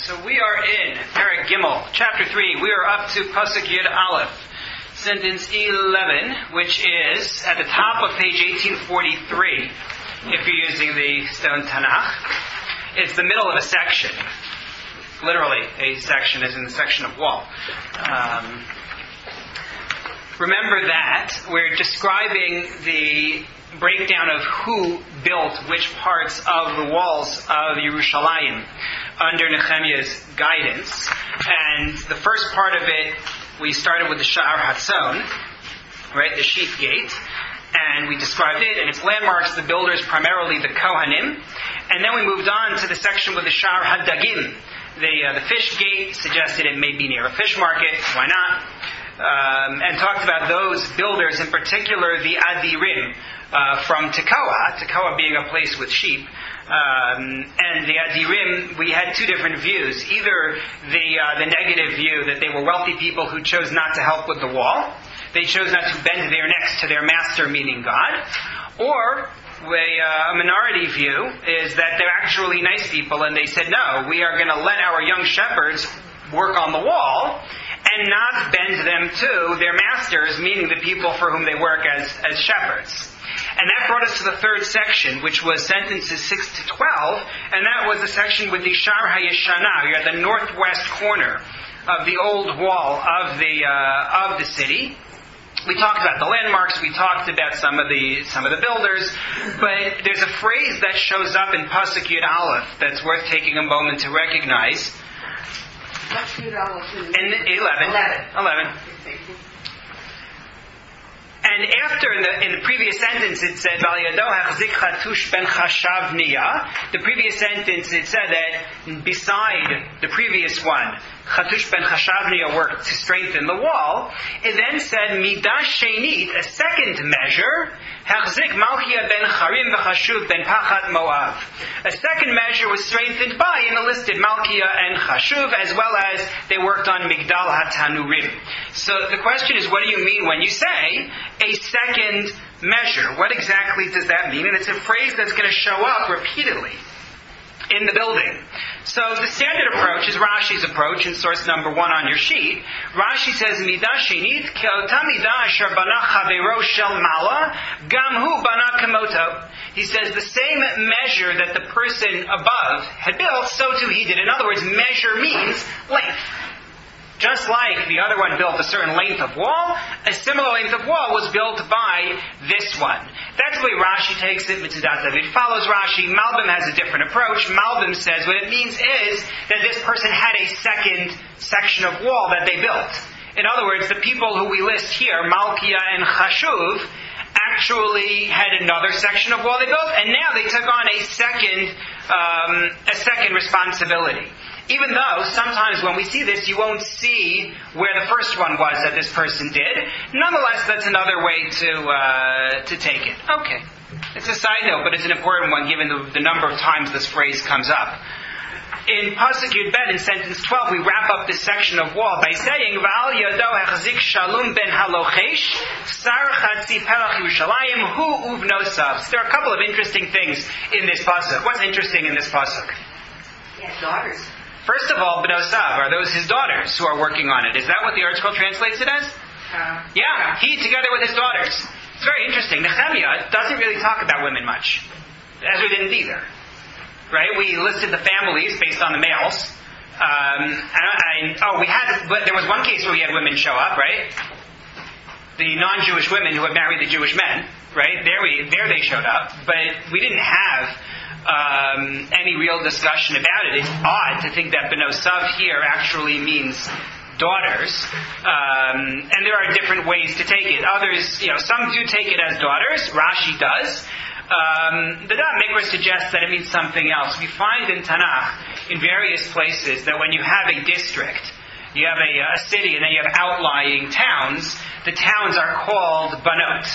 So we are in Perek Gimel, chapter 3. We are up to Pasuk Yud Aleph, sentence 11, which is at the top of page 1843, if you're using the Stone Tanakh. It's the middle of a section. Literally, a section is in the section of wall. Remember that we're describing the breakdown of who built which parts of the walls of Yerushalayim under Nechemiah's guidance. And the first part of it, we started with the Sha'ar Hatzon, right, the sheep gate, and we described it and its landmarks, the builders, primarily the Kohanim. And then we moved on to the section with the Sha'ar Hadagim, the fish gate, suggested it may be near a fish market, why not? And talked about those builders, in particular the Adirim, from Tekoa being a place with sheep. And the Adirim, we had two different views. Either the negative view that they were wealthy people who chose not to help with the wall. They chose not to bend their necks to their master, meaning God. Or a minority view is that they're actually nice people and they said, no, we are going to let our young shepherds work on the wall and not bend them to their masters, meaning the people for whom they work as shepherds. And that brought us to the third section, which was sentences 6 to 12, and that was the section with the Sha'ar HaYeshana. You're at the northwest corner of the old wall of the city. We talked about the landmarks, we talked about some of the builders, but there's a phrase that shows up in Pasuk Yud Aleph that's worth taking a moment to recognize. In 11. And after, in the previous sentence, it said, the previous sentence, it said that beside the previous one, Chatush ben Chashavniya worked to strengthen the wall. It then said, Midah Shenit, a second measure, Hachzik Malchia ben Charim v'Chashuv ben Pachat Moav. A second measure was strengthened by, and it listed Malchia and Chashuv, as well as they worked on Migdal HaTanurim. So the question is, what do you mean when you say a second measure? What exactly does that mean? And it's a phrase that's going to show up repeatedly in the building. So the standard approach is Rashi's approach in source number 1 on your sheet. Rashi says, Midah Shenit ke'ota midah asher bana chaveiro shel mala, gam hu bana kamoto. He says the same measure that the person above had built, so too he did. In other words, measure means length. Just like the other one built a certain length of wall, a similar length of wall was built by this one. That's the way Rashi takes it. It follows Rashi. Malbim has a different approach. Malbim says what it means is that this person had a second section of wall that they built. In other words, the people who we list here, Malchia and Chashuv, actually had another section of wall they built, and now they took on a second responsibility. Even though sometimes when we see this, you won't see where the first one was that this person did. Nonetheless, that's another way to take it. Okay. It's a side note, but it's an important one given the number of times this phrase comes up. In Pasuk Yud Bet, in sentence 12, we wrap up this section of wall by saying, V'al yado hechzik shalom ben halochesh, sar chatzi pelach Yerushalayim, hu uvnosav. There are a couple of interesting things in this Pasuk. What's interesting in this Pasuk? He has daughters. First of all, B'nosav, are those his daughters who are working on it? Is that what the article translates it as? Yeah, he together with his daughters. It's very interesting. Nechemiah doesn't really talk about women much. Ezra didn't either. Right? We listed the families based on the males. But there was one case where we had women show up, right? The non-Jewish women who had married the Jewish men, right? There they showed up. But we didn't have any real discussion about it. It's odd to think that B'nosav here actually means daughters, and there are different ways to take it. Others, some do take it as daughters. Rashi does. The Da'at Mikra suggests that it means something else. We find in Tanakh, in various places, that when you have a district, you have a city, and then you have outlying towns, the towns are called Banot.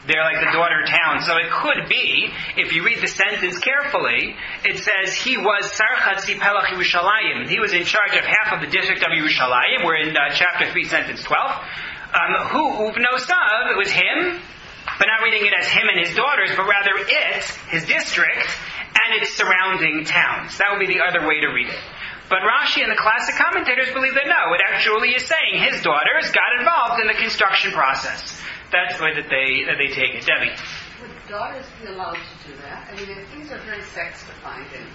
They're like the daughter town. So it could be, if you read the sentence carefully, it says he was Sar Chatzi Pelach Yerushalayim. He was in charge of half of the district of Yerushalayim. We're in chapter 3, sentence 12. Hu uvnosav, it was him, but not reading it as him and his daughters, but rather it, his district, and its surrounding towns. That would be the other way to read it. But Rashi and the classic commentators believe that no, it actually is saying his daughters got involved in the construction process. That's the way that they take it. Debbie. Would daughters be allowed to do that? I mean, things are very sex-defined in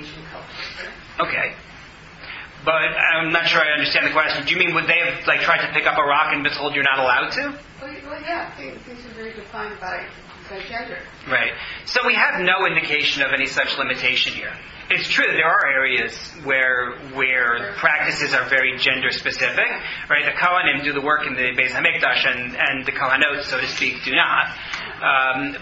Asian culture. Okay. But I'm not sure I understand the question. Do you mean would they have tried to pick up a rock and been told you're not allowed to? Well, yeah. Things are very defined by gender. Right. So we have no indication of any such limitation here. It's true there are areas where practices are very gender specific, right? The Kohanim do the work in the Beis Hamikdash, and the Kohanot, so to speak, do not.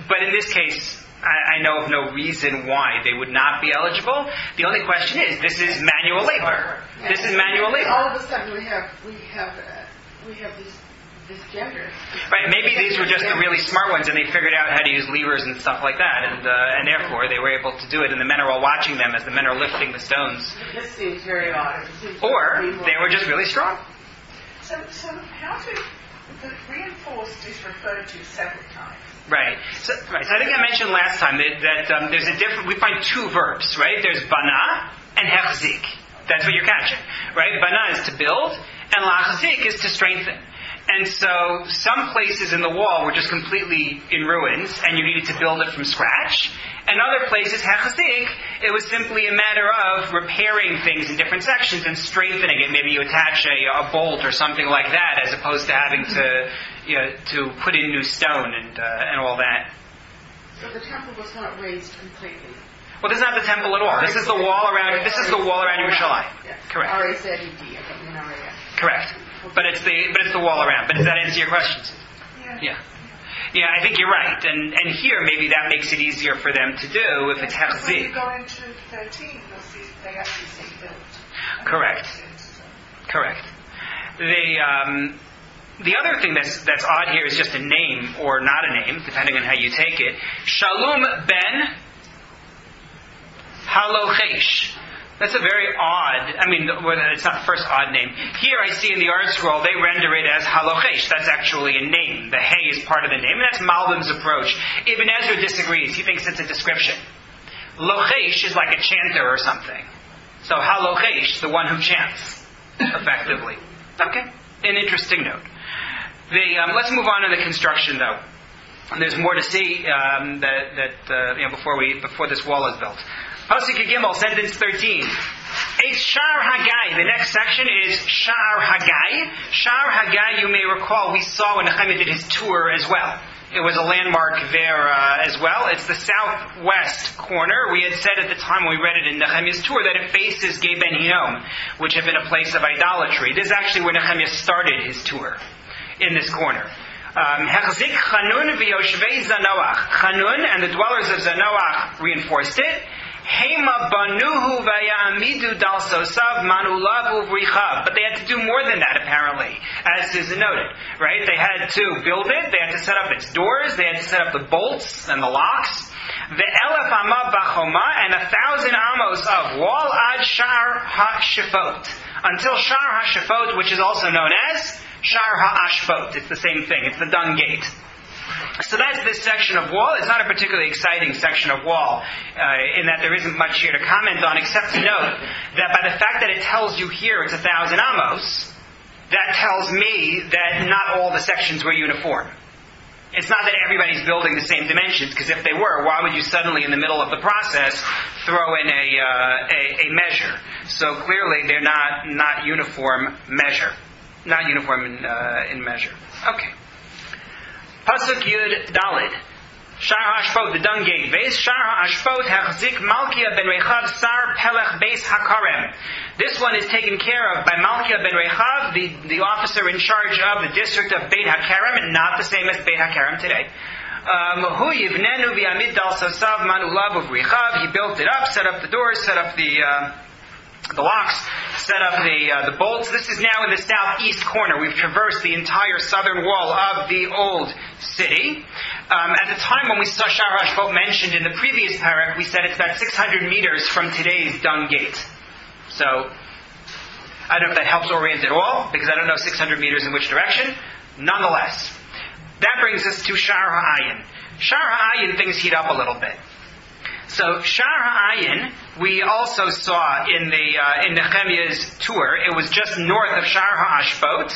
But in this case, I know of no reason why they would not be eligible. The only question is, this is manual labor. Yeah. This is manual labor. All of a sudden, we have this gender. Right, maybe these were just the really smart ones, and they figured out how to use levers and stuff like that, and therefore they were able to do it, and the men are all watching them as the men are lifting the stones. This seems very odd. Or they were just really strong. So how do the reinforced is referred to several times? Right. So I think I mentioned last time that there's a different. We find two verbs, right? There's bana and hechzik. That's what you're catching, right? Bana is to build, and lachzik is to strengthen. And so some places in the wall were just completely in ruins, and you needed to build it from scratch. And other places, hechzik, it was simply a matter of repairing things in different sections and strengthening it. Maybe you attach a bolt or something like that, as opposed to having to put in new stone and all that. So the temple was not raised completely. Well, this is not the temple at all. This is the wall around. This is the wall around Yerushalayim. Yeah. Correct. R-A-Z-E-D. Correct. But it's the wall around. But does that answer your questions? Yeah. Yeah, I think you're right. And here maybe that makes it easier for them to do if it's hechzik. When you go into 13, you'll see they actually say built. Correct. The other thing that's odd here is just a name or not a name, depending on how you take it. Shalom ben Halochesh. That's a very odd, it's not the first odd name. Here I see in the Art Scroll, they render it as Halochesh. That's actually a name. The Hey is part of the name. And that's Malbim's approach. Ibn Ezra disagrees. He thinks it's a description. Lochesh is like a chanter or something. So Halochesh, the one who chants, effectively. Okay. An interesting note. Let's move on to the construction, though. And there's more to see before this wall is built. Pasuk Gimel, sentence 13. It's Shar Hagai. The next section is Shar Hagai. Shar Hagai, you may recall, we saw when Nechemiah did his tour as well. It was a landmark there as well. It's the southwest corner. We had said at the time when we read it in Nechemiah's tour that it faces Gei Ben Hinnom, which had been a place of idolatry. This is actually where Nechemiah started his tour, in this corner. Hechzik Chanun v'yoshvei Zanoach. Chanun and the dwellers of Zanoach reinforced it. Hema banuhu vayamidu dal sosav manulav uvrichav. But they had to do more than that, apparently, as is noted. Right? They had to build it. They had to set up its doors. They had to set up the bolts and the locks. The elef amav bachoma, and 1,000 amos of wall ad shar ha-shifot, until shar ha-shifot, which is also known as shar ha-ashfot. It's the same thing. It's the dung gate. So that's this section of wall. It's not a particularly exciting section of wall in that there isn't much here to comment on, except to note that by the fact that it tells you here it's 1,000 amos, that tells me that not all the sections were uniform. It's not that everybody's building the same dimensions, because if they were, why would you suddenly, in the middle of the process, throw in a measure? So clearly they're not uniform measure. Not uniform in measure. Okay. Pasuk Yud Dalid. Shar HaAshpot, the dung gate base. Shar HaAshpot, Hechzik Malkia ben Rechav, Sar Pelech base HaKarem. This one is taken care of by Malkia ben Rechav, the officer in charge of the district of Beit HaKarem, not the same as Beit HaKarem today. Hu Yivnenu v'Amid Dal Sosav Manulav of Rechav. He built it up, set up the doors, set up the locks, set up the bolts. This is now in the southeast corner. We've traversed the entire southern wall of the old city. At the time when we saw Shar HaAshpot mentioned in the previous parak, we said it's about 600 meters from today's dung gate. So, I don't know if that helps orient at all, because I don't know 600 meters in which direction. Nonetheless, that brings us to Shar HaAyin. Shar HaAyin, things heat up a little bit. So, Shar HaAyin we also saw in Nehemiah's tour, it was just north of Shar HaAshpot,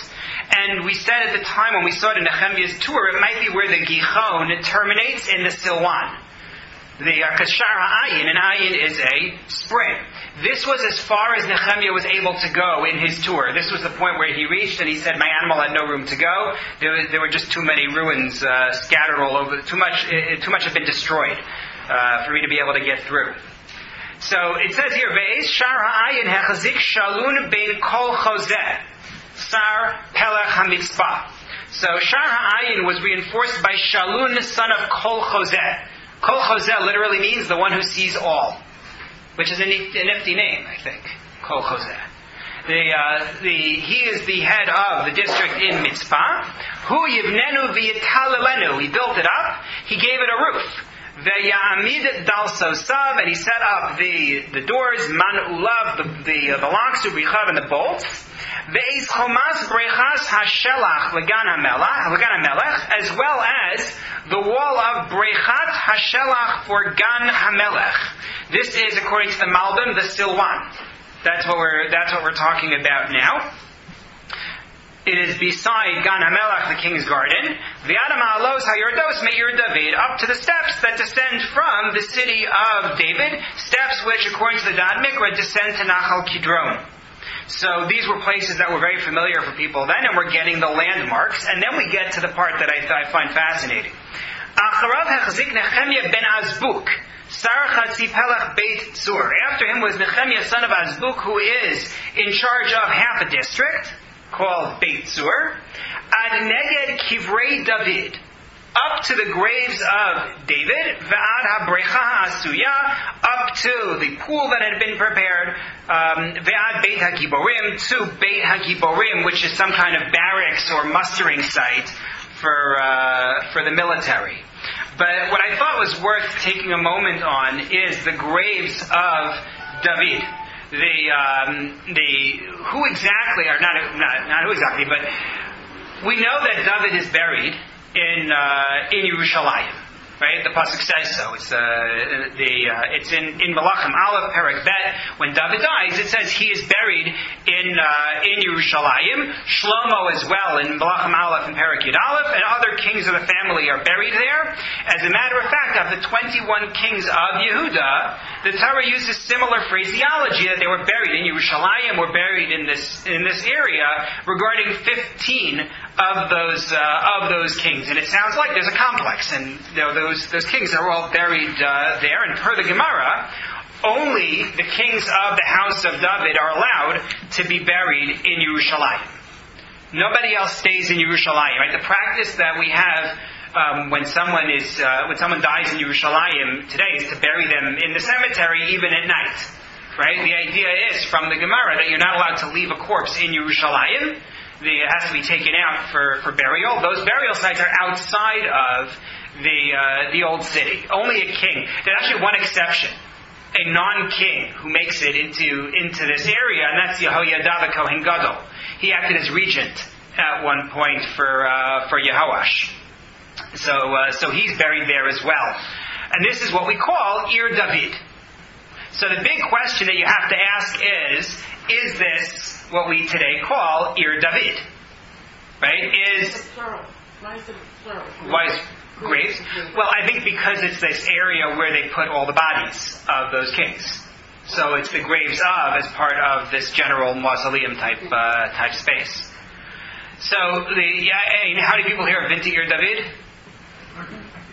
and we said at the time when we saw it in Nehemiah's tour, it might be where the Gihon terminates in the Silwan. Because Shar HaAyin, and Ayin is a spring. This was as far as Nehemiah was able to go in his tour. This was the point where he reached, and he said, my animal had no room to go. There were just too many ruins scattered all over. Too much had been destroyed for me to be able to get through. So it says here, Ve'ez Shar HaAyin hechazik shalun bein kol chozeh sar pelech hamitzpah. So Shar HaAyin was reinforced by Shalun, son of Kol Chozeh. Kol Chozeh literally means the one who sees all, which is a nifty name, I think. Kol Chozeh. He is the head of the district in Mitzpah. Hu yivnenu v'yitalelenu. He built it up. He gave it a roof. Ve'ya'amid dalsosav, and he set up the doors, man ulav, the locks, ubrichav, and the bolts. Ve'ez chomas brechas hashelach legan hamelech, as well as the wall of brechat hashelach for gan hamelech. This is, according to the Malbim, the Silwan. That's what we're talking about now. It is beside Gan HaMelech, the king's garden. V'adam ha'alos ha'yordos me'ir David, up to the steps that descend from the city of David, steps which, according to the Dad Mikra, descend to Nachal Kidron. So these were places that were very familiar for people then, and we're getting the landmarks. And then we get to the part that I find fascinating. Acharav hechzik Nechemiah ben Azbuk, Sar Chatzi Pelech Beit Tzur. After him was Nechemiah, son of Azbuk, who is in charge of half a district called Beit Tzur, ad neged kivrei David, up to the graves of David, v'ad ha-brecha ha'asuya, up to the pool that had been prepared, v'ad Beit HaGiborim, to Beit HaGiborim, which is some kind of barracks or mustering site for the military. But what I thought was worth taking a moment on is the graves of David. Who exactly, or not who exactly, but we know that David is buried in Yerushalayim, right? The pasuk says so. It's in Malachim Aleph Perek Bet. When David dies, it says he is buried in Yerushalayim. Shlomo as well in Malachim Aleph and Perek Yud Aleph, and other kings of the family are buried there. As a matter of fact, of the 21 kings of Yehuda, the Torah uses similar phraseology that they were buried in Yerushalayim, were buried in this area, regarding 15 of those kings. And it sounds like there's a complex, and those kings are all buried there. And per the Gemara, only the kings of the house of David are allowed to be buried in Yerushalayim. Nobody else stays in Yerushalayim. Right? The practice that we have when someone dies in Yerushalayim today is to bury them in the cemetery even at night. Right? The idea is from the Gemara that you're not allowed to leave a corpse in Yerushalayim. It has to be taken out for burial. Those burial sites are outside of the old city. Only a king. There's actually one exception. A non-king who makes it into this area, and that's Yehoiada the Kohen Gadol. He acted as regent at one point for Yehoash. So he's buried there as well. And this is what we call Ir David. So the big question that you have to ask is this what we today call Ir David? Right? Why is it plural? Why is graves? Well, I think because it's this area where they put all the bodies of those kings. So it's the graves of as part of this general mausoleum type space. So how do people here have been to Ir David?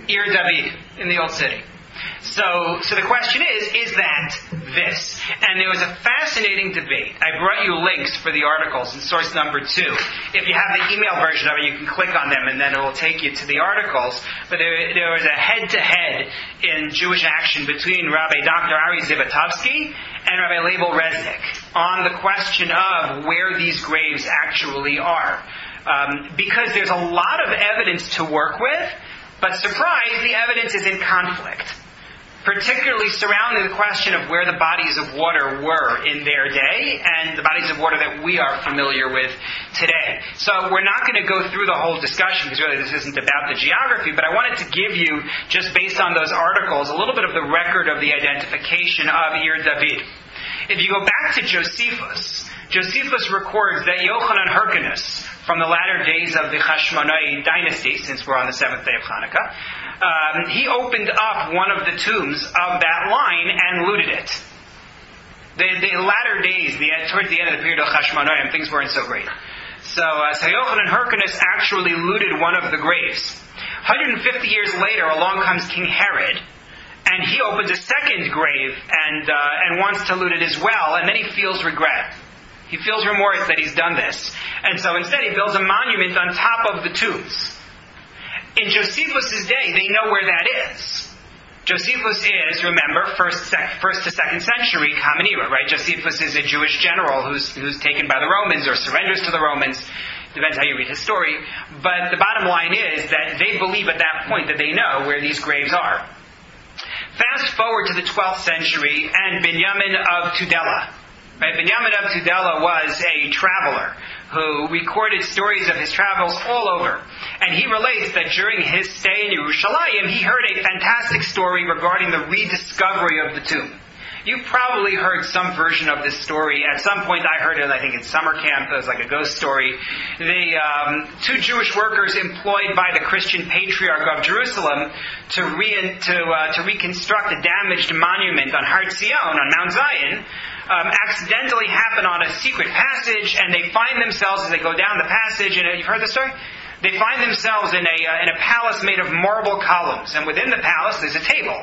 Ir David in the old city. So the question is that this? And there was a fascinating debate. I brought you links for the articles in source number 2. If you have the email version of it, you can click on them and then it will take you to the articles. But there was a head-to-head in Jewish Action between Rabbi Dr. Ari Zivotofsky and Rabbi Leibel Resnick on the question of where these graves actually are. Because there's a lot of evidence to work with, but surprise, the evidence is in conflict. particularly surrounding the question of where the bodies of water were in their day and the bodies of water that we are familiar with today. So we're not going to go through the whole discussion because really this isn't about the geography, but I wanted to give you, just based on those articles, a little bit of the record of the identification of Ir David. If you go back to Josephus records that Yochanan Hyrcanus, from the latter days of the Hashmonai dynasty, since we're on the 7th day of Hanukkah, he opened up one of the tombs of that line and looted it. The latter days, towards the end of the period of Hashmonaim, things weren't so great. So Yochanan Hyrcanus actually looted one of the graves. 150 years later, along comes King Herod, and he opens a second grave and wants to loot it as well, and then he feels regret. He feels remorse that he's done this. And so instead he builds a monument on top of the tombs. In Josephus' day, they know where that is. Josephus is, remember, first to second century Common Era, right? Josephus is a Jewish general who's taken by the Romans or surrenders to the Romans. Depends how you read his story. But the bottom line is that they believe at that point that they know where these graves are. Fast forward to the 12th century and Binyamin of Tudela. Right? Binyamin of Tudela was a traveler who recorded stories of his travels all over. And he relates that during his stay in Yerushalayim, he heard a fantastic story regarding the rediscovery of the tomb. You probably heard some version of this story. At some point I heard it, I think in summer camp. It was like a ghost story. Two Jewish workers employed by the Christian patriarch of Jerusalem to reconstruct a damaged monument on Har Zion, on Mount Zion, accidentally happen on a secret passage, and they find themselves as they go down the passage, and you've heard the story? They find themselves in a palace made of marble columns, and within the palace there's a table.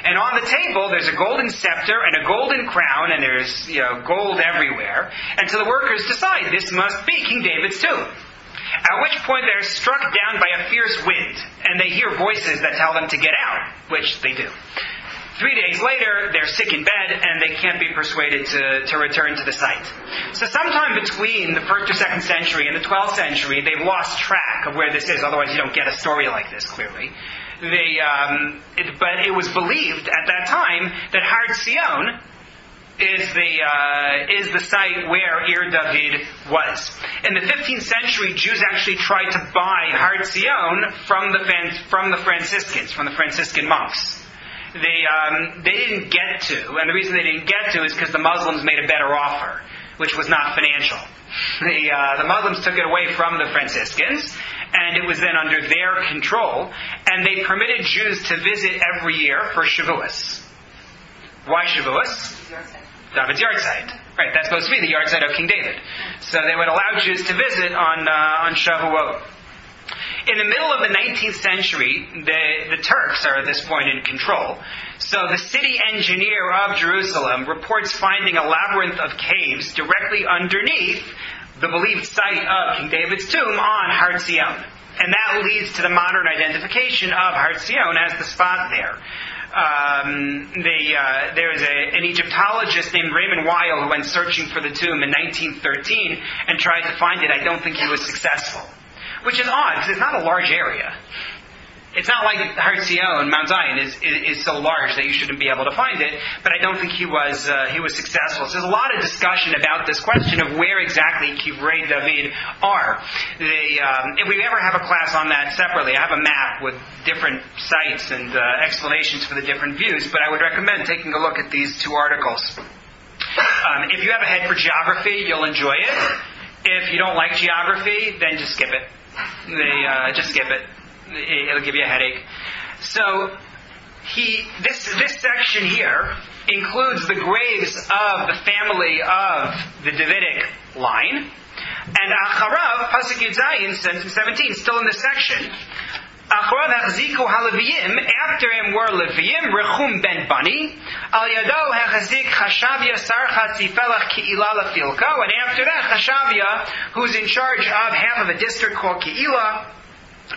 And on the table there's a golden scepter and a golden crown, and there's gold everywhere. And so the workers decide this must be King David's tomb. At which point they're struck down by a fierce wind, and they hear voices that tell them to get out, which they do. 3 days later, they're sick in bed, and they can't be persuaded to return to the site. So sometime between the 1st or 2nd century and the 12th century, they've lost track of where this is. Otherwise, you don't get a story like this, clearly. But it was believed at that time that Har Zion is the site where Ir David was. In the 15th century, Jews actually tried to buy Har Zion from the Franciscans, from the Franciscan monks. They didn't get to, and the reason they didn't get to is because the Muslims made a better offer, which was not financial. The Muslims took it away from the Franciscans, and it was then under their control, and they permitted Jews to visit every year for Shavuos. Why Shavuos? David's yahrzeit. Right, that's supposed to be the yahrzeit of King David. So they would allow Jews to visit on Shavuot. In the middle of the 19th century, the Turks are at this point in control. So the city engineer of Jerusalem reports finding a labyrinth of caves directly underneath the believed site of King David's tomb on Har Zion. And that leads to the modern identification of Har Zion as the spot there. There was an Egyptologist named Raymond Weil who went searching for the tomb in 1913 and tried to find it. I don't think he was successful. Which is odd, because it's not a large area. It's not like Har Zion, Mount Zion, is so large that you shouldn't be able to find it, but I don't think he was successful. So there's a lot of discussion about this question of where exactly Kivrei David are. If we ever have a class on that separately, I have a map with different sites and explanations for the different views, but I would recommend taking a look at these two articles. If you have a head for geography, you'll enjoy it. If you don't like geography, then just skip it. Just skip it. It'll give you a headache. So, this section here includes the graves of the family of the Davidic line. And Acharav, Pasuk Yud Zayin, 17, still in this section. Acharav hachziku haLeviyim, after him were Leviyim, Rechum ben Bani, al yado hachazik Chashavia sarcha tzifelach Ke'ilah lefilko, and after that Chashavia, who's in charge of half of a district called Ke'ilah,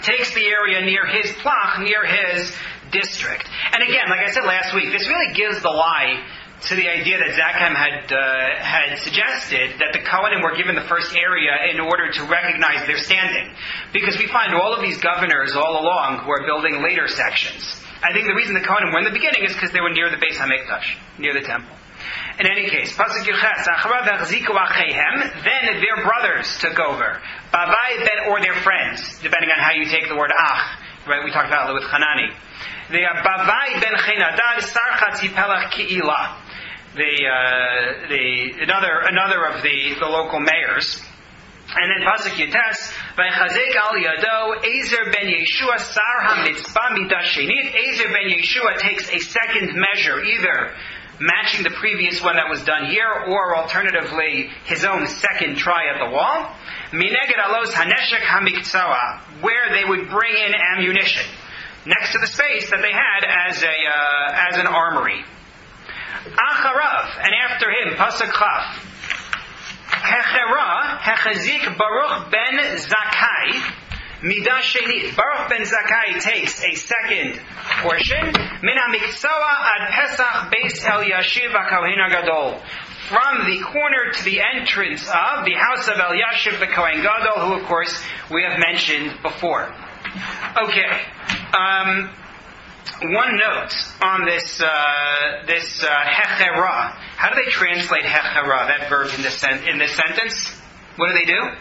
takes the area near his plach, near his district. And again, like I said last week, this really gives the lie to the idea that Zakheim had suggested that the Kohanim were given the first area in order to recognize their standing. Because we find all of these governors all along who are building later sections. I think the reason the Kohanim were in the beginning is because they were near the Beis HaMikdash, near the temple. In any case, Pasuk Yuches, then their brothers took over, or their friends, depending on how you take the word ach. Right, we talked about it with Hanani. They are Bavai ben Chenadad Sarchatzi Pelach Ki'ilah. Another of the local mayors. And then Pasuk Yutes, Vaychazek al Yado, Ezer ben Yeshua Sar HaMitzpah Midah Shenit. Ezer ben Yeshua takes a second measure, either matching the previous one that was done here, or alternatively, his own second try at the wall. Mineged alos haneshek hamiktsawa, where they would bring in ammunition, next to the space that they had as an armory. Acharav, and after him, Pasuk Chaf, Hechera, Hechazik Baruch ben Zakai, Midah Shenit. Baruch ben Zakai takes a second portion. Min HaMiksawa ad Pesach Beis El Yashiv HaKohen HaGadol. From the corner to the entrance of the house of El Yashiv the Kohen Gadol, who of course we have mentioned before. Okay. One note on this Hechera. How do they translate Hechera, that verb in this sentence? What do they do?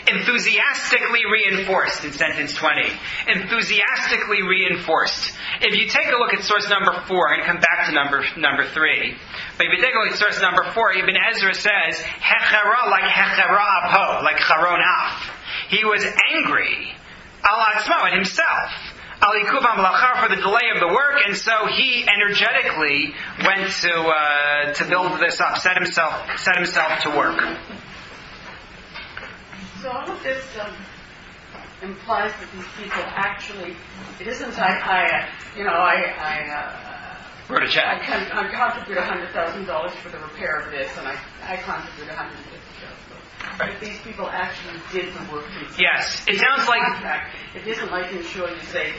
Enthusiastically reinforced in sentence 20. Enthusiastically reinforced. If you take a look at source number 4, and come back to number 3, but if you take a look at source number 4, Ibn Ezra says, Hechera like Hechera apo, like Charon af. He was angry, al atzmo, at himself, al ikuv hamlachar, for the delay of the work, and so he energetically went to build this up, set himself to work. So all of this implies that these people actually, it isn't I wrote a check. I contribute $100,000 for the repair of this, and I contribute $150,000. Right. But these people actually did the work themselves. Yes, it sounds like it isn't like in Shul you say,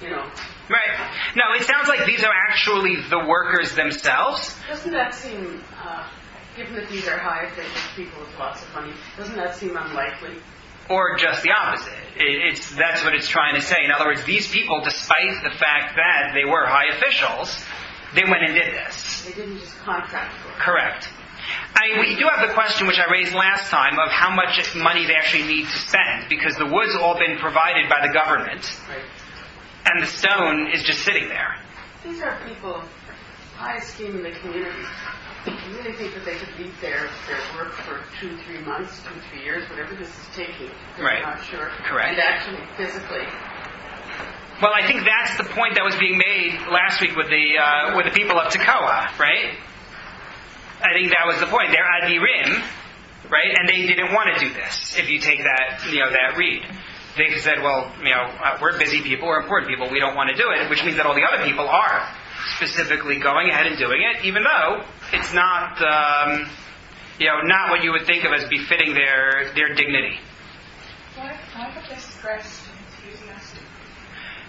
Right. No, it sounds like these are actually the workers themselves. Doesn't that seem? Given that these are high-efficient people with lots of money, doesn't that seem unlikely? Or just the opposite. That's what it's trying to say. In other words, these people, despite the fact that they were high officials, they went and did this. They didn't just contract for it. Correct. We do have the question, which I raised last time, of how much money they actually need to spend, because the wood's all been provided by the government, right, and the stone is just sitting there. These are people high esteem in the community. You really think that they could leave their work for 2-3 months, 2-3 years, whatever this is taking? Right. I'm not sure. Correct. And actually, physically. Well, I think that's the point that was being made last week with the people of Tekoa, right? I think that was the point. They're Adirim, right? And they didn't want to do this. If you take that, that read, they said, well, we're busy people, we're important people, we don't want to do it, which means that all the other people are specifically going ahead and doing it, even though it's not, not what you would think of as befitting their dignity. Why would they stress enthusiastic?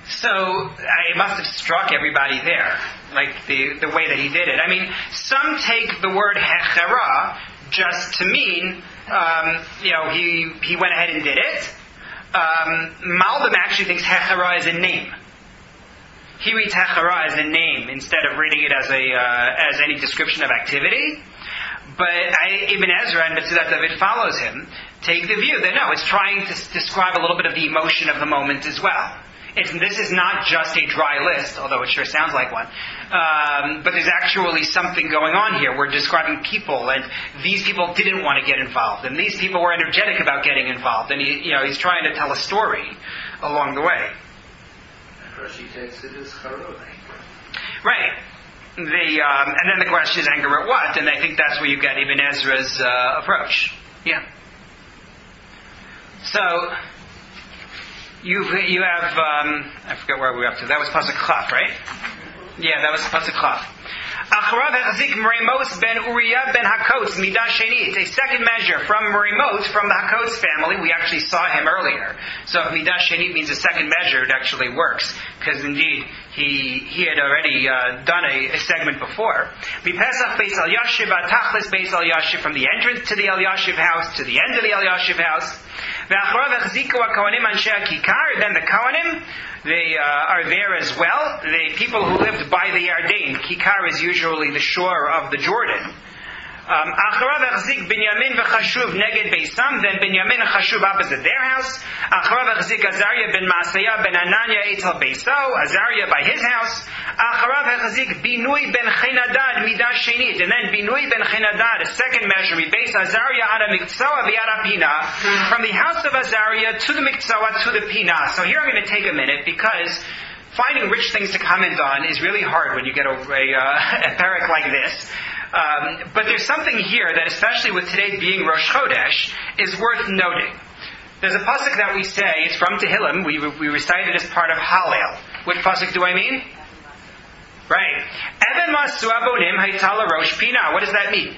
So it must have struck everybody there, like the way that he did it. I mean, some take the word hechera just to mean, he went ahead and did it. Malbim actually thinks hechera is a name. He reads hechera as a name instead of reading it as any description of activity. But Ibn Ezra and Metzudat David follows him, take the view that no, it's trying to describe a little bit of the emotion of the moment as well. This is not just a dry list, although it sure sounds like one. But there's actually something going on here. We're describing people, and these people didn't want to get involved, and these people were energetic about getting involved, and he's trying to tell a story along the way. Rashi takes it as charot. Right. And then the question is, anger at what? And I think that's where you get Ibn Ezra's approach. Yeah. So you have I forget where we were up to. That was Pasuk Chaf, right? Yeah, that was Pasuk Chaf. Acharav Hazik Meremos ben Uriah ben Hakotz Midah Shenit. A second measure from Meremos, from the Hakotz family. We actually saw him earlier. So if Midah Shenit means a second measure, it actually works. Because indeed, he had already done a segment before. Mipesach Beis El Yashiv, Tachlis Beis El Yashiv, from the entrance to the El Yashiv house to the end of the El Yashiv house. V'acharav echziku HaKohanim Anshe HaKikar, then the Kohanim, they are there as well. The people who lived by the Yarden. Kikar is usually the shore of the Jordan. Acharav echzik Binyamin v'chashuv neged Beisam, then Binyamin and Chashuv opposite their house. Acharav echzik Azariah ben Masaya ben Ananya etzel Beiso, Azariah by his house. Acharav echzik Binui ben Chenadad midah shenit, and then Binui ben Chenadad, a second measure, Beis Azariah ad mikzoah v'yad pina, from the house of Azariah to the mikzoah to the pina. So here I'm going to take a minute because finding rich things to comment on is really hard when you get a parak like this. But there's something here that, especially with today being Rosh Chodesh, is worth noting. There's a pasuk that we say, it's from Tehillim, we recite it as part of Hallel. Which pasuk do I mean? Right. Even masu abonim haytala rosh pina. What does that mean?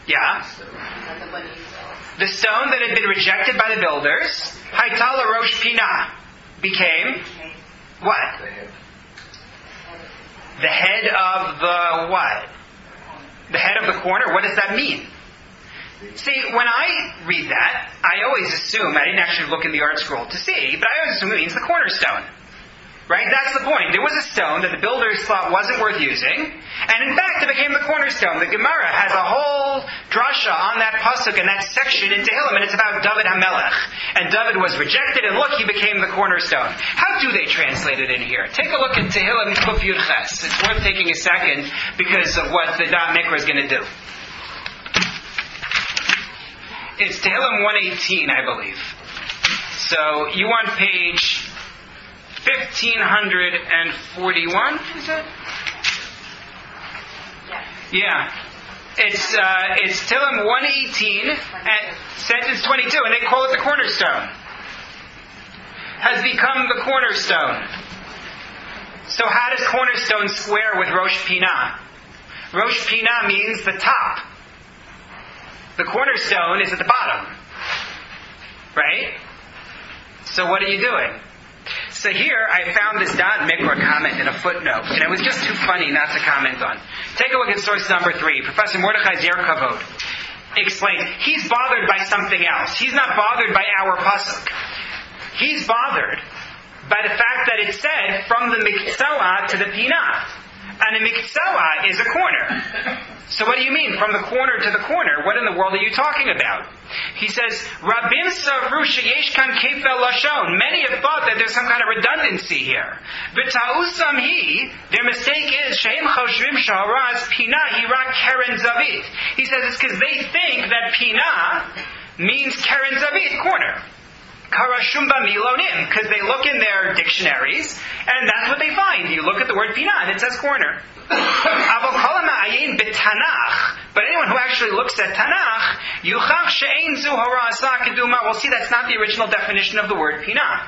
Yeah? The stone that had been rejected by the builders, haytala rosh pina, became what? The head of the what? The head of the corner? What does that mean? See, when I read that, I always assume, I didn't actually look in the art scroll to see, but I always assume it means the cornerstone. Right? That's the point. There was a stone that the builders thought wasn't worth using, and in fact it became the cornerstone. The Gemara has a whole drasha on that pasuk and that section in Tehillim, and it's about David HaMelech. And David was rejected, and look, he became the cornerstone. How do they translate it in here? Take a look at Tehillim Kuf Yud Ches. It's worth taking a second because of what the Da'at Mikra is going to do. It's Tehillim 118, I believe. So you want page 1541, is it? Yeah. It's Tehillim 118 and sentence 22, and they call it the cornerstone. Has become the cornerstone. So how does cornerstone square with Rosh Pinah? Rosh Pinah means the top. The cornerstone is at the bottom. Right? So what are you doing? So here, I found this Da'at Mikra comment in a footnote, and it was just too funny not to comment on. Take a look at source number 3. Professor Mordechai Torczyner explains, he's bothered by something else. He's not bothered by our pasuk. He's bothered by the fact that it said, from the mikzoah to the pinah. And a mikzoah is a corner. So what do you mean, from the corner to the corner? What in the world are you talking about? He says, Rabim savru sheyesh kan kefel lashon. Many have thought that there's some kind of redundancy here. V'ta'usam hi, their mistake is, shehem choshvim shaharaz pinah hirak keren zavit. He says it's because they think that pinah means keren zavit, corner. Karashumba milonim, because they look in their dictionaries, and that's what they find. You look at the word pinah, and it says corner. But anyone who actually looks at Tanakh, will see that's not the original definition of the word pinah.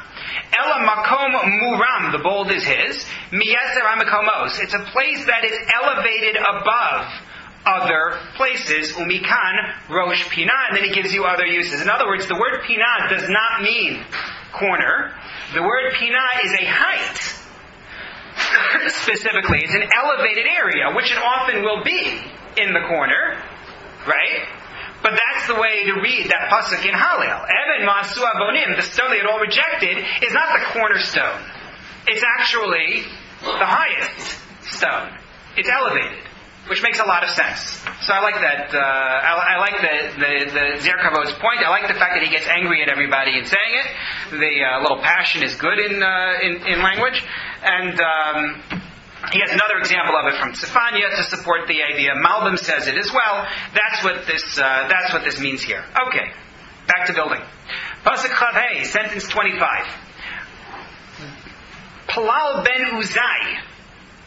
Ela makom muram, the bold is his. Miyeser hamakomos, it's a place that is elevated above other places. Umikan rosh pinah, and then he gives you other uses. In other words, the word pinah does not mean corner. The word pinah is a height. Specifically, it's an elevated area, which it often will be in the corner, right? But that's the way to read that pasuk in Hallel. Even masu abonim, the stone they had all rejected, is not the cornerstone. It's actually the highest stone. It's elevated, which makes a lot of sense. So I like that. I like the Zerkavo's point. I like the fact that he gets angry at everybody in saying it. The little passion is good in language. And he has another example of it from Tzefania to support the idea. Malbim says it as well. That's what this means here. Okay, back to building. Pasuk Chavei, sentence 25. Palal ben Uzai.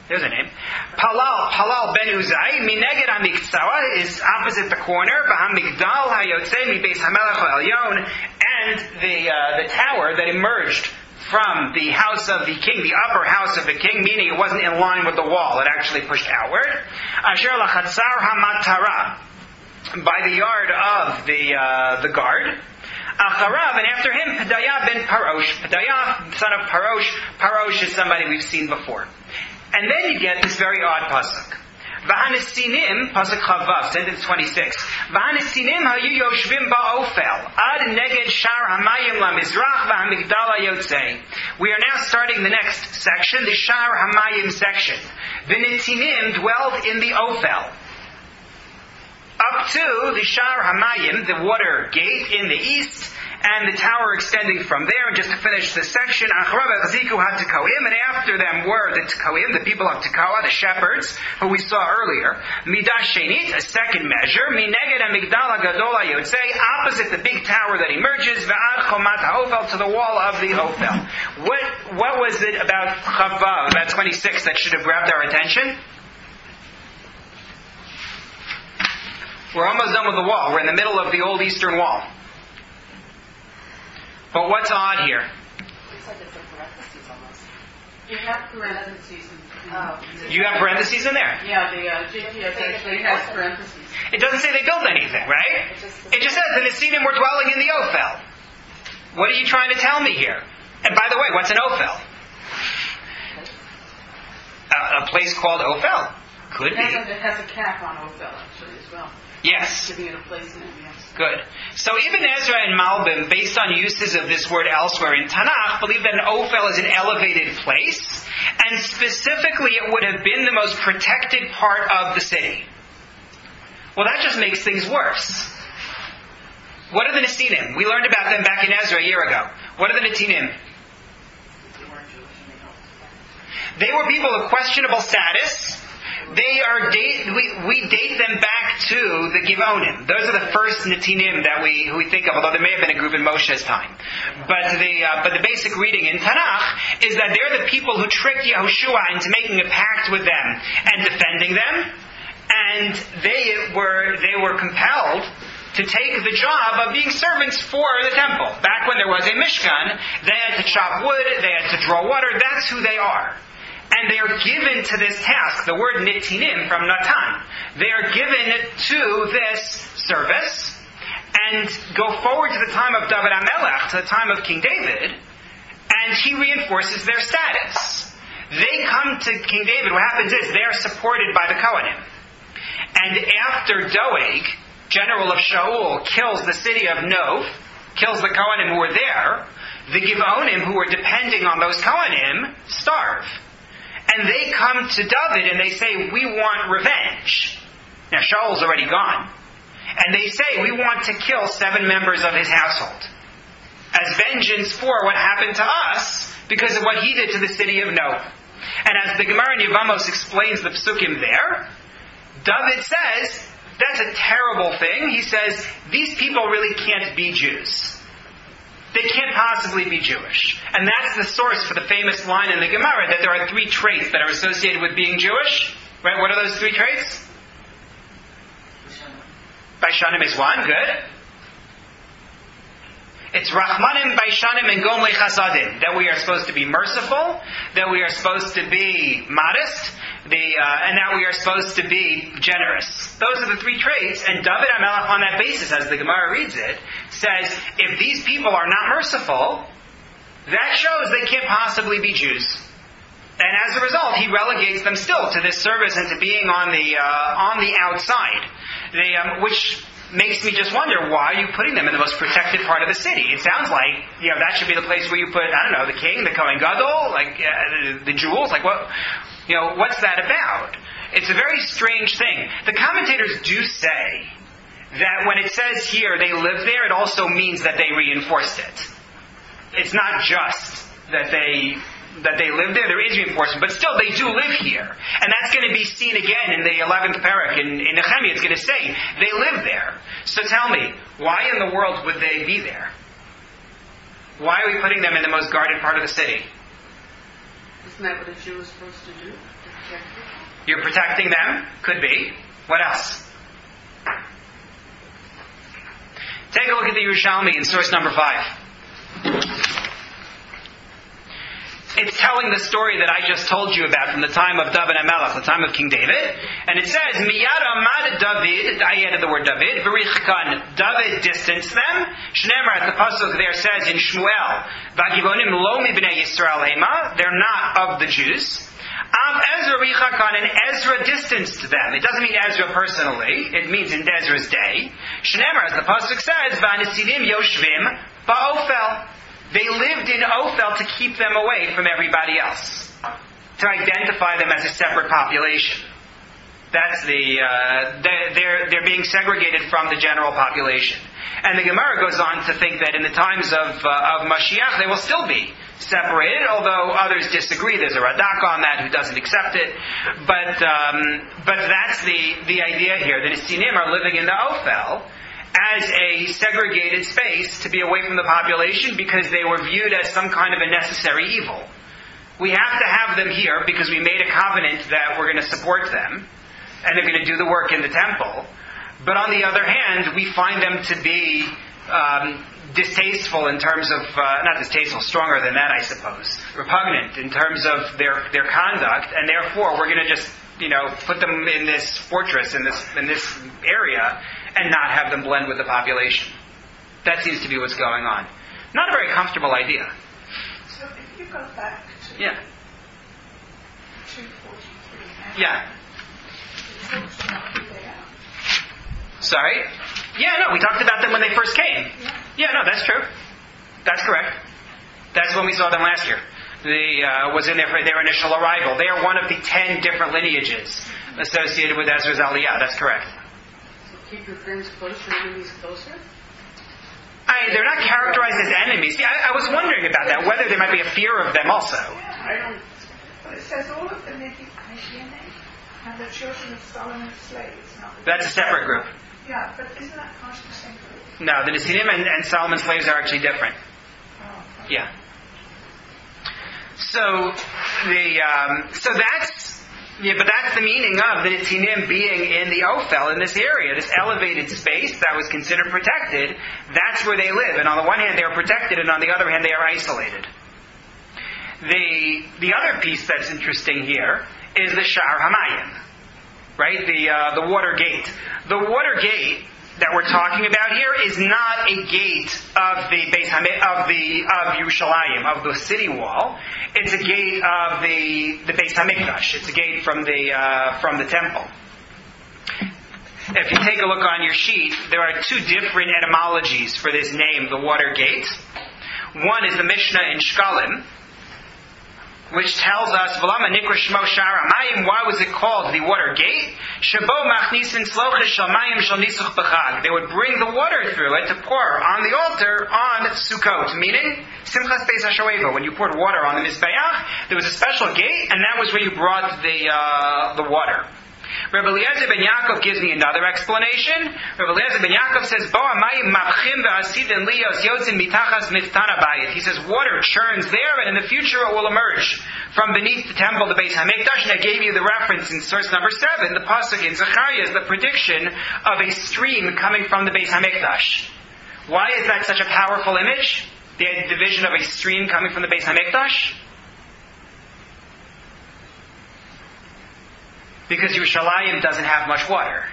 There's a name. Palal ben Uzai, mineged hamikzawa, is opposite the corner. V'hamigdal hayotze mi beis hamelech ha'elyon, and the tower that emerged from the house of the king, the upper house of the king, meaning it wasn't in line with the wall, it actually pushed outward. Asher lachatzar hamatara, by the yard of the guard. Acharav, and after him, Pedaiah ben Parosh. Pedaiah, son of Parosh. Parosh is somebody we've seen before. And then you get this very odd pasuk. V'hanesinim, pasuk Chavav, sentence 26. V'hanesinim hayu yoshvim ba'ofel, ad neged shar hamayim lamizrach v'hamigdal hayotzei. We are now starting the next section, the shar hamayim section. The netinim dwelled in the Ophel. Up to the shar hamayim, the water gate in the east, and the tower extending from there. And just to finish the section, and after them were the Tekoim, the people of Tekoa, the shepherds, who we saw earlier. Midash Shenit, a second measure. Mineged Amigdal HaGadol HaYotzei, opposite the big tower that emerges. Ve'ad Chomat HaOphel, to the wall of the Ophel. What was it about Chavav, about 26, that should have grabbed our attention? We're almost done with the wall. We're in the middle of the old Eastern Wall. But what's odd here? It's like it's a parentheses almost. You have parentheses. You have parentheses in there? Yeah, the JPS actually has parentheses. It doesn't say they built anything, right? It just says the Nesinim were dwelling in the Ophel. What are you trying to tell me here? And by the way, what's an Ophel? A place called Ophel. Could be. It has a cap on Ophel actually as well. Yes. Giving it a place in it, yes. Good. So Ibn Ezra and Malbim, based on uses of this word elsewhere in Tanakh, believe that an Ophel is an elevated place, and specifically it would have been the most protected part of the city. Well, that just makes things worse. What are the Nesinim? We learned about them back in Ezra a year ago. What are the Netinim? They were people of questionable status. We date them back to the Givonim. Those are the first Netinim that we think of, although there may have been a group in Moshe's time. But the basic reading in Tanakh is that they're the people who tricked Yehoshua into making a pact with them and defending them, and they were compelled to take the job of being servants for the temple. Back when there was a Mishkan, they had to chop wood, they had to draw water. That's who they are. And they are given to this task, the word nitinim from Natan. They are given to this service and go forward to the time of David HaMelech, to the time of King David, and he reinforces their status. They come to King David. What happens is they are supported by the Kohanim. And after Doeg, general of Shaul, kills the city of Nov, kills the Kohanim who were there, the Givonim who were depending on those Kohanim starve. And they come to David and they say, we want revenge. Now Shaul's already gone. And they say, we want to kill 7 members of his household as vengeance for what happened to us because of what he did to the city of Nov. And as the Gemara in Yevamos explains the psukim there, David says, that's a terrible thing. He says, these people really can't be Jews. They can't possibly be Jewish. And that's the source for the famous line in the Gemara that there are 3 traits that are associated with being Jewish. Right? What are those 3 traits? Baishanim is one. Good. It's Rachmanim, Baishanim, and Gomlei Chasadim. That we are supposed to be merciful, that we are supposed to be modest, and that we are supposed to be generous. Those are the 3 traits, and David HaMelech, on that basis, as the Gemara reads it, says, if these people are not merciful, that shows they can't possibly be Jews. And as a result, he relegates them still to this service and to being on the outside, which makes me just wonder, why are you putting them in the most protected part of the city? It sounds like, that should be the place where you put, I don't know, the king, the Kohen Gadol, the jewels, what's that about? It's a very strange thing. The commentators do say that when it says here they live there, it also means that they reinforced it. It's not just that they live there. There is reinforcement, but still they do live here. And that's going to be seen again in the 11th parak. In Nechemiah, it's going to say they live there. So tell me, why in the world would they be there? Why are we putting them in the most guarded part of the city? Isn't that what a Jew is supposed to do? To protect people? You're protecting them? Could be. What else? Take a look at the Yerushalmi in source number 5. it's telling the story that I just told you about from the time of David HaMelech, the time of King David. And it says, Miyad Amad David, I added the word David, V'richakan, David distanced them. Shneimar, the pasuk there says in Shmuel, Vagivonim lo mibnei Yisrael hema, they're not of the Jews. Av Ezra Richakan, and Ezra distanced them. It doesn't mean Ezra personally. It means in Ezra's day. Shneimar, as the pasuk says, V'anesidim Yoshvim Ba'Ophel. They lived in Ophel to keep them away from everybody else, to identify them as a separate population. That's they're being segregated from the general population. And the Gemara goes on to think that in the times of Mashiach they will still be separated, although others disagree. There's a Radak on that who doesn't accept it. But that's the idea here. The Nesinim are living in the Ophel as a segregated space to be away from the population because they were viewed as some kind of a necessary evil. We have to have them here because we made a covenant that we're going to support them and they're going to do the work in the temple. But on the other hand, we find them to be distasteful in terms of, not distasteful, stronger than that I suppose, repugnant in terms of their conduct, and therefore we're going to just put them in this fortress, in this area, and not have them blend with the population. That seems to be what's going on. Not a very comfortable idea. So if you go back to 243, yeah. It talks about who they are. Sorry? Yeah, no, we talked about them when they first came. Yeah, no, that's true. That's correct. That's when we saw them last year. Was in their initial arrival. They are one of the 10 different lineages associated with Ezra's Aliyah. That's correct. Keep your friends closer, enemies closer? They're not characterized as enemies. See, I was wondering about that, whether there might be a fear of them also. Yeah, but it says all of the Midianite and the children of Solomon's slaves. That's a separate group. Yeah, but isn't that part of the same group? No, the Nesinim and Solomon's slaves are actually different. Oh, okay. Yeah. So that's the meaning of the Netinim being in the Ophel, in this area, this elevated space that was considered protected. That's where they live. And on the one hand, they are protected, and on the other hand, they are isolated. The other piece that's interesting here is the Sha'ar Hamayim, right? The water gate. The water gate that we're talking about here is not a gate of the Beis of Yerushalayim, of the city wall. It's a gate of the Beis Hamikdash. It's a gate from the temple. If you take a look on your sheet, there are two different etymologies for this name, the water gate. One is the Mishnah in Shkalim, which tells us, V'lama nikra shmo Sha'ar Hamayim, why was it called the water gate? Shabo machnisin slocha shel mayim shel nisuch b'chag. They would bring the water through it to pour on the altar on Sukkot, meaning Simchas Beis HaShoeva. When you poured water on the Mizbeach, there was a special gate, and that was where you brought the water. Rabbi Eliezer ben Yaakov gives me another explanation. Rabbi Eliezer ben Yaakov says, Bo amayim mapchim v'asidin liyos yotzin mitachas miftan habayit. He says, water churns there, and in the future it will emerge from beneath the temple, the Beis Hamikdash. And I gave you the reference in source number 7, the pasuk in Zechariah, is the prediction of a stream coming from the Beis Hamikdash. Why is that such a powerful image? The vision of a stream coming from the Beis Hamikdash? Because Yerushalayim doesn't have much water.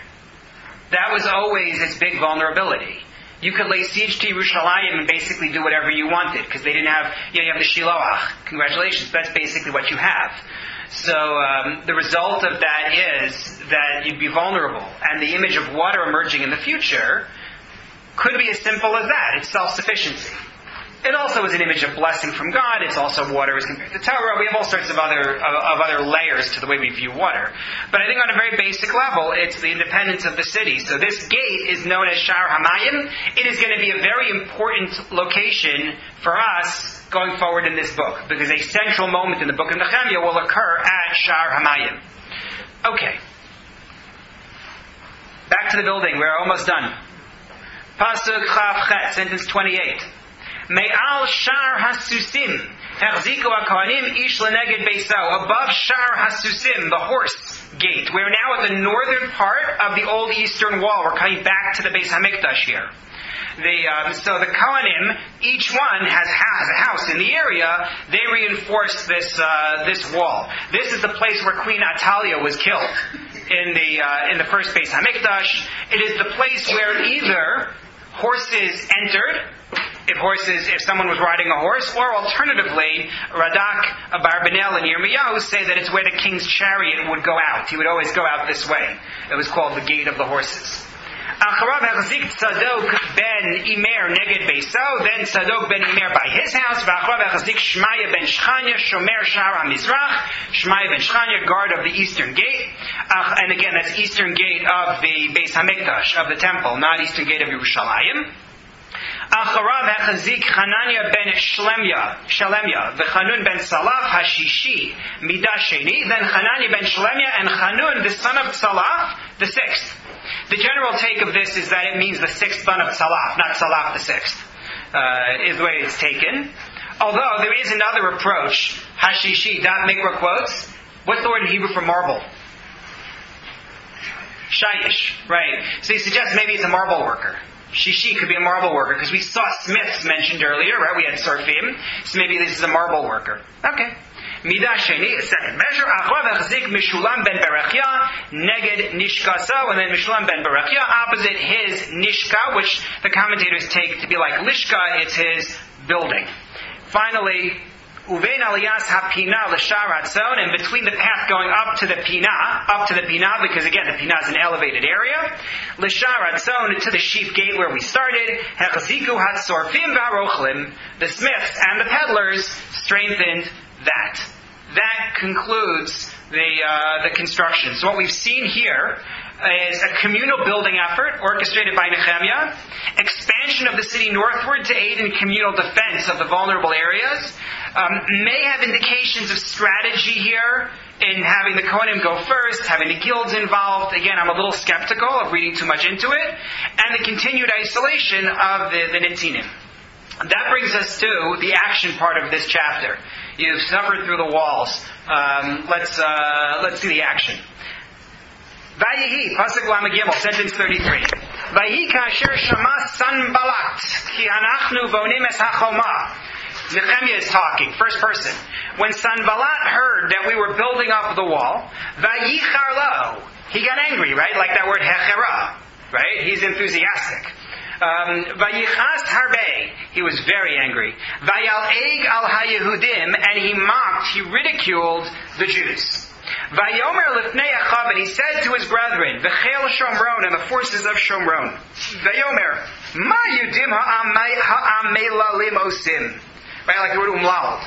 That was always its big vulnerability. You could lay siege to Yerushalayim and basically do whatever you wanted, because they didn't have, you have the Shiloach. Congratulations, that's basically what you have. So the result of that is that you'd be vulnerable. And the image of water emerging in the future could be as simple as that. It's self-sufficiency. It also is an image of blessing from God. It's also water as compared to Torah. We have all sorts of other layers to the way we view water. But I think on a very basic level, it's the independence of the city. So this gate is known as Sha'ar Hamayim. It is going to be a very important location for us going forward in this book, because a central moment in the book of Nechemiah will occur at Sha'ar Hamayim. Okay. Back to the building. We're almost done. Pasuk Chav Chet, sentence 28. Me'al Sha'ar Hasusim, Hechziku HaKohanim Ish Leneged Beisau. Above Sha'ar Hasusim, the horse gate. We're now at the northern part of the old eastern wall. We're coming back to the Beis Hamikdash here. So the Kohanim, each one has a house in the area. They reinforced this wall. This is the place where Queen Atalia was killed in the first Beis Hamikdash. It is the place where either horses entered, if someone was riding a horse, or alternatively, Radak, Abarbanel, and Yirmiyahu say that it's where the king's chariot would go out. He would always go out this way. It was called the Gate of the Horses. Acharav hachzik Tzadok ben Imer neged Beiso. Then Tzadok ben Imer by his house. V'acharav hachzik Shmaya ben Shchanya shomer shar HaMizrach. Shmaya ben Shchanya, guard of the eastern gate. And again, that's eastern gate of the Beis Hamikdash, of the temple, not eastern gate of Yerushalayim. Acharav hachazik Hanania ben Shalemya, v'Chanun ben Salaf hashishi midah sheni. Then Hanania ben Shalemya and Chanun, the son of Salaf, the sixth. The general take of this is that it means the sixth son of Salaf, not Salaf the sixth, is the way it's taken. Although there is another approach, hashishi, dot mikra quotes. What's the word in Hebrew for marble? Shayish, right. So he suggests maybe it's a marble worker. Shishi could be a marble worker, because we saw smiths mentioned earlier, right? We had Sorfim, so maybe this is a marble worker. Okay. Midah Sheni, a second measure. Achrav achzik Mishulam ben Berachia, neged Nishkaso, and then Mishulam ben Berachia, opposite his Nishka, which the commentators take to be like Lishka, it's his building. Finally, Uvein aliyas hapina l'shar hatzon, and between the path going up to the Pinah, because again, the Pinah is an elevated area, l'shar hatzon, to the sheep gate where we started, hechziku hatzorfim v'arochlim, the smiths and the peddlers strengthened that. That concludes the construction. So what we've seen here is a communal building effort orchestrated by Nechemiah, expansion of the city northward to aid in communal defense of the vulnerable areas, may have indications of strategy here in having the Kohanim go first, having the guilds involved. Again, I'm a little skeptical of reading too much into it, and the continued isolation of the Netzinim. That brings us to the action part of this chapter. You've suffered through the walls. Let's see the action. Vayihi, Pasuk Lamed Gimel, sentence 33. Vayihi kasher shama Sanballat, ki anachnu vonim es hachoma. Nechemiah is talking, first person. When Sanballat heard that we were building up the wall, vayichar lo, he got angry, right? Like that word hechera, right? He's enthusiastic. Vayichas harbe, he was very angry. Vayal eig al hayehudim, and he mocked, he ridiculed the Jews. Vayomer lifnei achav, and he said to his brethren, v'chel Shomron, and the forces of Shomron, Vayomer, ma yudim ha'amelalim osim. Right, like the word umlal.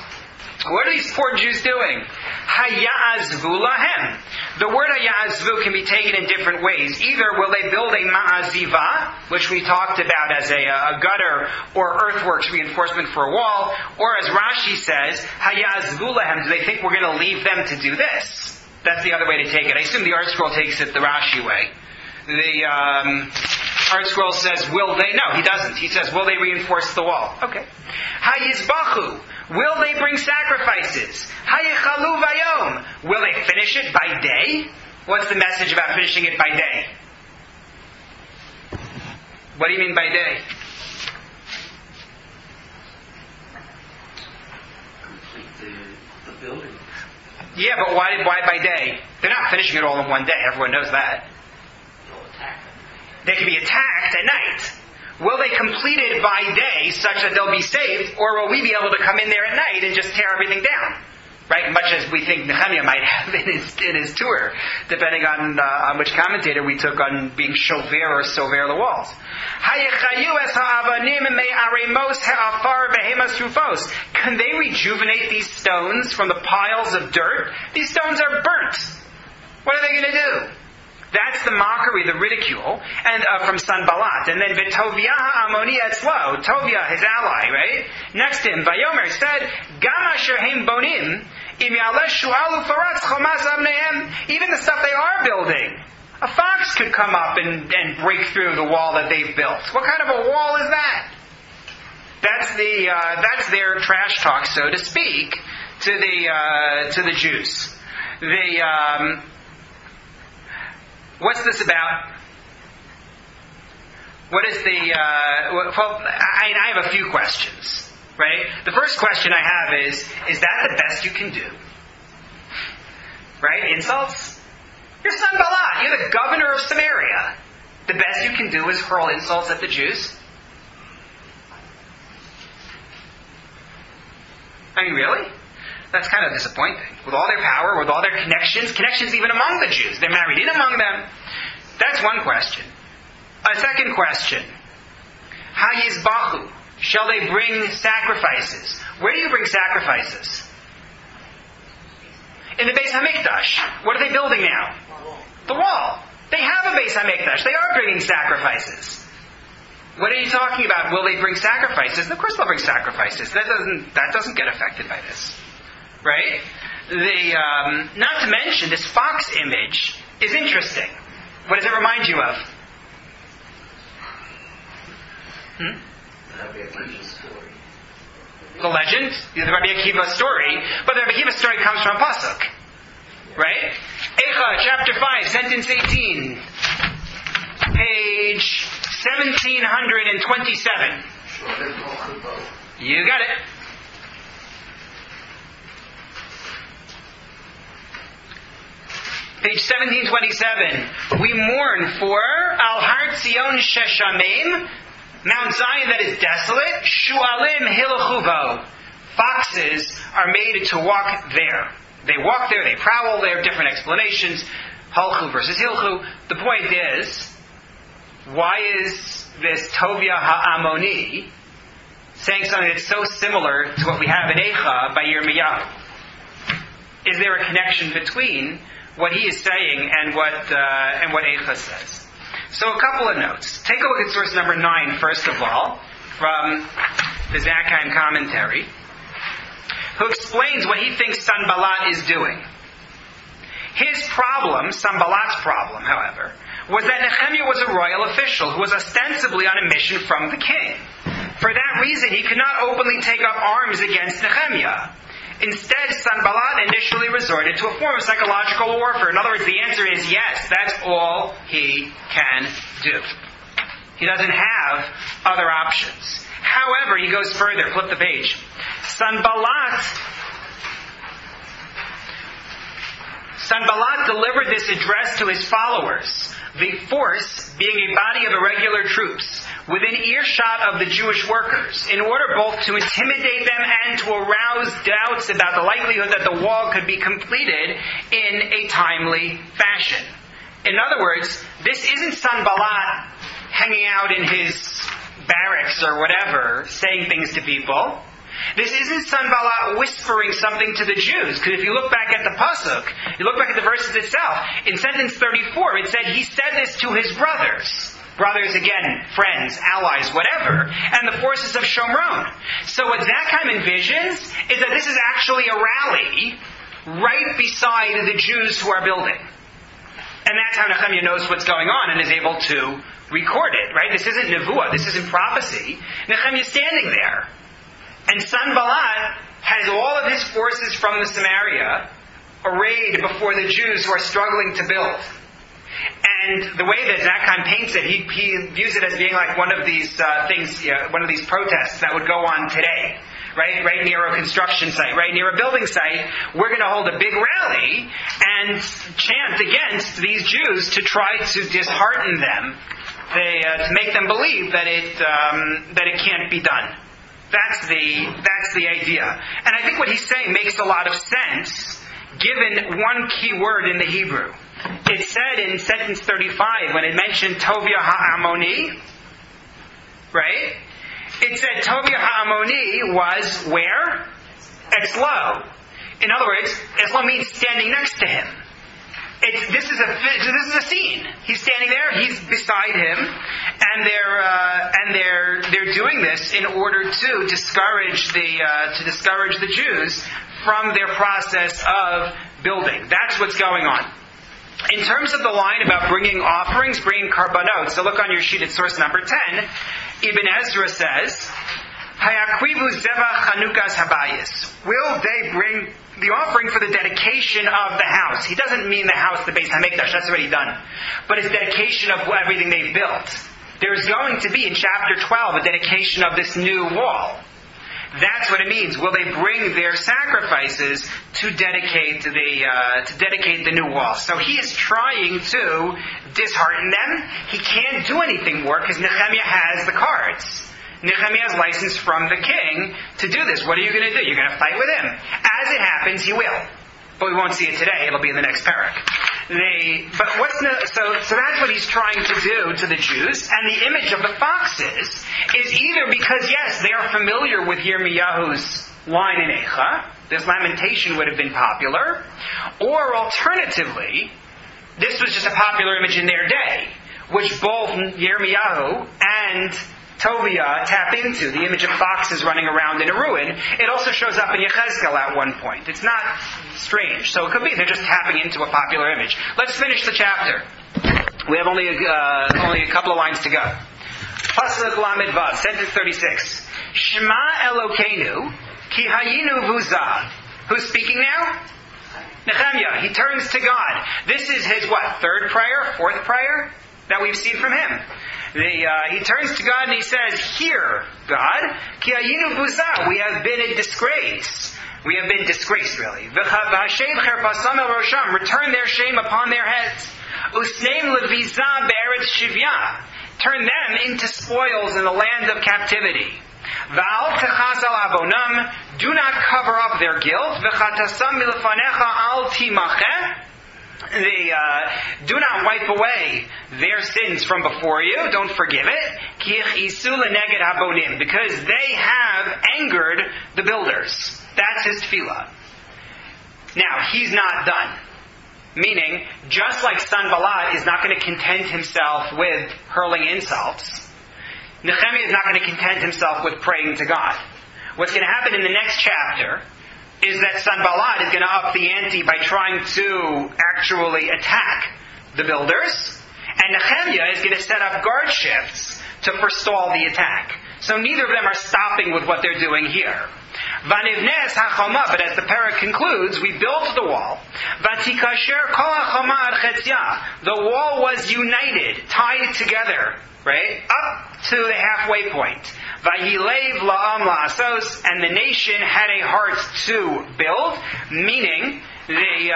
What are these poor Jews doing? Hayazvu lahem. The word hayazvu can be taken in different ways. Either will they build a ma'aziva, which we talked about as a gutter or earthworks reinforcement for a wall, or as Rashi says, hayazvu lahem. Do they think we're going to leave them to do this? That's the other way to take it. I assume the Art Scroll takes it the Rashi way. The Art Scroll says, will they? No, he doesn't. He says, will they reinforce the wall? Okay. Hayizbachu. Will they bring sacrifices? Hayechalu vayom. Will they finish it by day? What's the message about finishing it by day? What do you mean by day? Complete the building. Yeah, but why by day? They're not finishing it all in one day. Everyone knows that. They'll attack them. They can be attacked at night. Will they complete it by day such that they'll be saved, or will we be able to come in there at night and just tear everything down? Right? Much as we think Nechemiah might have in his tour, depending on which commentator we took on being shover or sover the walls. Can they rejuvenate these stones from the piles of dirt? These stones are burnt. What are they going to do? That's the mockery, the ridicule, and from Sanballat. And then V'Tovia ha'amoni etzlo, Tovia, his ally, right? Next to him, Vayomer said, Gam asher heim bonim, im yaleh shu'alu faratz chomas avnehem. Even the stuff they are building, a fox could come up and break through the wall that they've built. What kind of a wall is that? That's their trash talk, so to speak, to the Jews. What's this about? What is the... I have a few questions, right? The first question I have is that the best you can do? Right? Insults? You're Sanballat. You're the governor of Samaria. The best you can do is hurl insults at the Jews? I mean, really? That's kind of disappointing. With all their power, with all their connections even among the Jews. They're married in among them. That's one question. A second question. Hayizbachu. Shall they bring sacrifices? Where do you bring sacrifices? In the Beis HaMikdash. What are they building now? The wall. They have a Beis HaMikdash. They are bringing sacrifices. What are you talking about? Will they bring sacrifices? Of course they'll bring sacrifices. That doesn't get affected by this. Right? Not to mention, this fox image is interesting. What does it remind you of? Rabbi Akiva's story. The legend? The Rabbi Akiva story. But the Rabbi Akiva story comes from a pasuk. Right? Eicha, chapter 5, sentence 18. Page 1727. You got it. Page 1727. We mourn for Al Har Tzion Sheshamim, Mount Zion that is desolate, Shu'alim Hilchuvo. Foxes are made to walk there. They walk there, they prowl there, different explanations. Halchu versus Hilchu. The point is, why is this Tovia Ha'amoni saying something that's so similar to what we have in Eicha by Yirmiyahu? Is there a connection between what he is saying and what Eicha says? So a couple of notes. Take a look at source number 9, first of all, from the Zakheim commentary, who explains what he thinks Sanballat is doing. His problem, Sanballat's problem, however, was that Nechemiah was a royal official who was ostensibly on a mission from the king. For that reason, he could not openly take up arms against Nechemiah. Instead, Sanballat initially resorted to a form of psychological warfare. In other words, the answer is yes, that's all he can do. He doesn't have other options. However, he goes further. Flip the page. Sanballat delivered this address to his followers, the force being a body of irregular troops, within earshot of the Jewish workers, in order both to intimidate them and to arouse doubts about the likelihood that the wall could be completed in a timely fashion. In other words, this isn't Sanballat hanging out in his barracks or whatever, saying things to people. This isn't Sanballat whispering something to the Jews, because if you look back at the pasuk, you look back at the verses itself, in sentence 34 it said he said this to his brothers. Brothers, again, friends, allies, whatever, and the forces of Shomron. So what Zakheim envisions is that this is actually a rally right beside the Jews who are building. And that's how Nechemiah knows what's going on and is able to record it, right? This isn't Nevuah, this isn't prophecy. Nechemiah's standing there. And Sanballat has all of his forces from the Samaria arrayed before the Jews who are struggling to build. And the way that Zakheim paints it, he views it as being like one of these one of these protests that would go on today. Right near a construction site, right near a building site, we're going to hold a big rally and chant against these Jews to try to dishearten them, to make them believe that it can't be done. That's the idea. And I think what he's saying makes a lot of sense, given one key word in the Hebrew. It said in sentence 35, when it mentioned Tovia Ha'amoni, right? It said Tovia Ha'amoni was where? Etzlo. In other words, Etzlo means standing next to him. This is a scene. He's standing there. He's beside him, and they're doing this in order to discourage the Jews from their process of building. That's what's going on. In terms of the line about bringing offerings, bringing karbanot, so look on your sheet at source number 10. Ibn Ezra says, "Hayakrivu zevach chanukas habayis." Will they bring the offering for the dedication of the house? He doesn't mean the house, the Beis HaMikdash, that's already done. But it's dedication of everything they've built. there's going to be in chapter 12 a dedication of this new wall. That's what it means. Will they bring their sacrifices to dedicate the new wall? So he is trying to dishearten them. He can't do anything more because Nechemiah has the cards. Nechemiah has license from the king to do this. What are you going to do? You're going to fight with him. As it happens, he will. But we won't see it today. It'll be in the next parak. So that's what he's trying to do to the Jews. And the image of the foxes is either because, yes, they are familiar with Yirmiyahu's line in Eicha. This lamentation would have been popular. Or alternatively, this was just a popular image in their day, which both Yirmiyahu and Tobiah tap into, the image of foxes running around in a ruin. It also shows up in Yechezkel at one point. It's not strange. So it could be they're just tapping into a popular image. Let's finish the chapter. We have only a couple of lines to go. Pasuk Lamed Vav, sentence 36. Shema Elokeinu, ki hayinu vuzah. Who's speaking now? Nechemiah. He turns to God. This is his third prayer, fourth prayer that we've seen from him. He turns to God and he says, "Hear, God, ki hayinu vuzah. We have been in disgrace. We have been disgraced, really. V'hashem cherpasam el rosham. Return their shame upon their heads. Usneim levizah be'eretz shivya. Turn them into spoils in the land of captivity. V'al techas al avonam. Do not cover up their guilt. V'chatasam milfanecha al timacheh. Do not wipe away their sins from before you. Don't forgive it. Because they have angered the builders. That's his tefillah. Now, he's not done. Meaning, just like Sanballat is not going to content himself with hurling insults, Nechemiah is not going to content himself with praying to God. What's going to happen in the next chapter is that Sanballat is going to up the ante by trying to actually attack the builders, and Nechemiah is going to set up guard shifts to forestall the attack. So neither of them are stopping with what they're doing here. Vanivnes hachoma, but as the parak concludes, we built the wall. Vatikasher kol hachoma ad chetzia. The wall was united, tied together, right, up to the halfway point. Vayilev la'am la'asos, and the nation had a heart to build, meaning they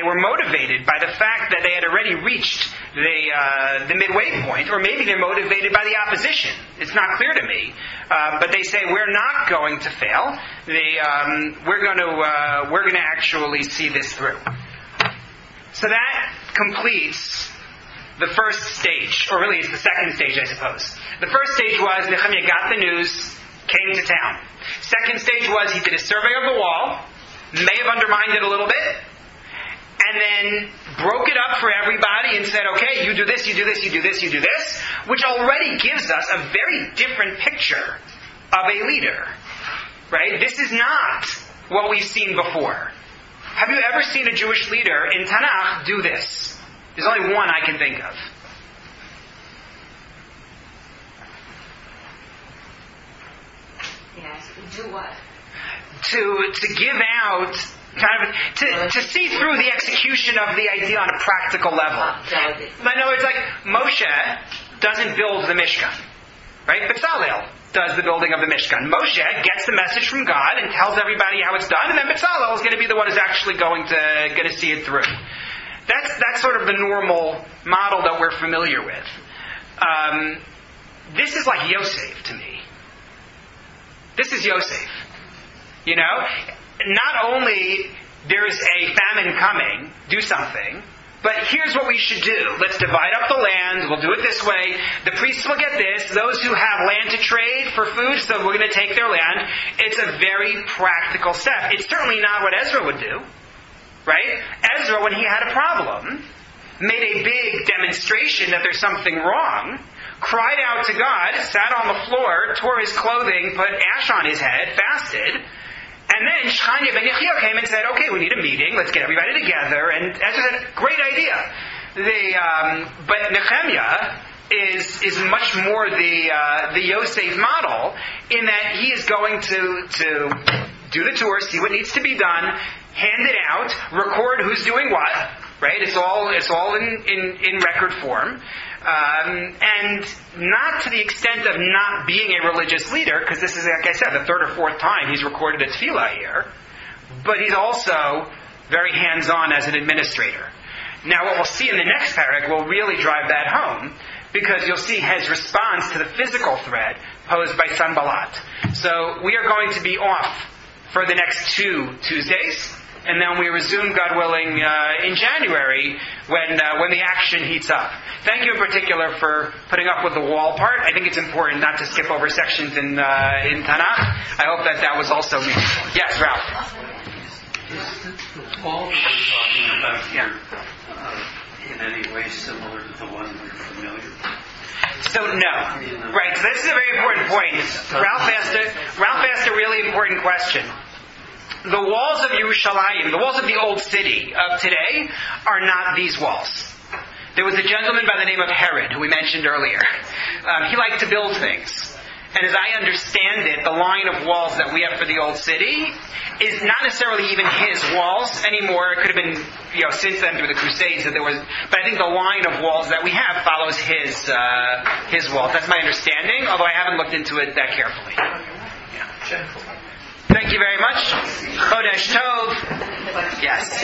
were motivated by the fact that they had already reached the midway point, or maybe they're motivated by the opposition. It's not clear to me, but they say we're not going to fail. We're going to actually see this through. So that completes the first stage, or really it's the second stage, I suppose. The first stage was Nechemiah got the news, came to town. Second stage was he did a survey of the wall, may have undermined it a little bit, and then broke it up for everybody and said, okay, you do this, you do this, you do this, you do this, which already gives us a very different picture of a leader. Right? This is not what we've seen before. Have you ever seen a Jewish leader in Tanakh do this? There's only one I can think of. Yes, do what? To give out, to see through the execution of the idea on a practical level. In other words, like Moshe doesn't build the Mishkan, right? Bezalel does the building of the Mishkan. Moshe gets the message from God and tells everybody how it's done, and then Bezalel is going to be the one who's actually going to see it through. That's sort of the normal model that we're familiar with. This is like Yosef to me. This is Yosef. You know, not only there is a famine coming, do something, but here's what we should do. Let's divide up the land. We'll do it this way. The priests will get this. Those who have land to trade for food, so we're going to take their land. It's a very practical step. It's certainly not what Ezra would do. Right? Ezra, when he had a problem, made a big demonstration that there's something wrong, cried out to God, sat on the floor, tore his clothing, put ash on his head, fasted, and then Shechaniah ben Yechiel came and said, okay, we need a meeting, let's get everybody together, and Ezra said, great idea. But Nechemiah is much more the Yosef model, in that he is going to do the tour, see what needs to be done, hand it out, record who's doing what, right? It's all in record form. And not to the extent of not being a religious leader, because this is, like I said, the third or fourth time he's recorded a tefillah here, but he's also very hands-on as an administrator. Now what we'll see in the next parak will really drive that home, because you'll see his response to the physical threat posed by Sanballat. So we are going to be off for the next 2 Tuesdays, and then we resume, God willing, in January when the action heats up. Thank you in particular for putting up with the wall part. I think it's important not to skip over sections in Tanakh. I hope that was also meaningful. Yes, Ralph. Is the wall that we're talking about here in any way similar to the one we're familiar with? So no. Right, so this is a very important point. Ralph asked a really important question. The walls of Yerushalayim, the walls of the old city of today, are not these walls. There was a gentleman by the name of Herod, who we mentioned earlier. He liked to build things. And as I understand it, the line of walls that we have for the old city is not necessarily even his walls anymore. It could have been, since then through the Crusades that there was. But I think the line of walls that we have follows his walls. That's my understanding, although I haven't looked into it that carefully. Yeah. Thank you very much. Chodesh Tov. Yes.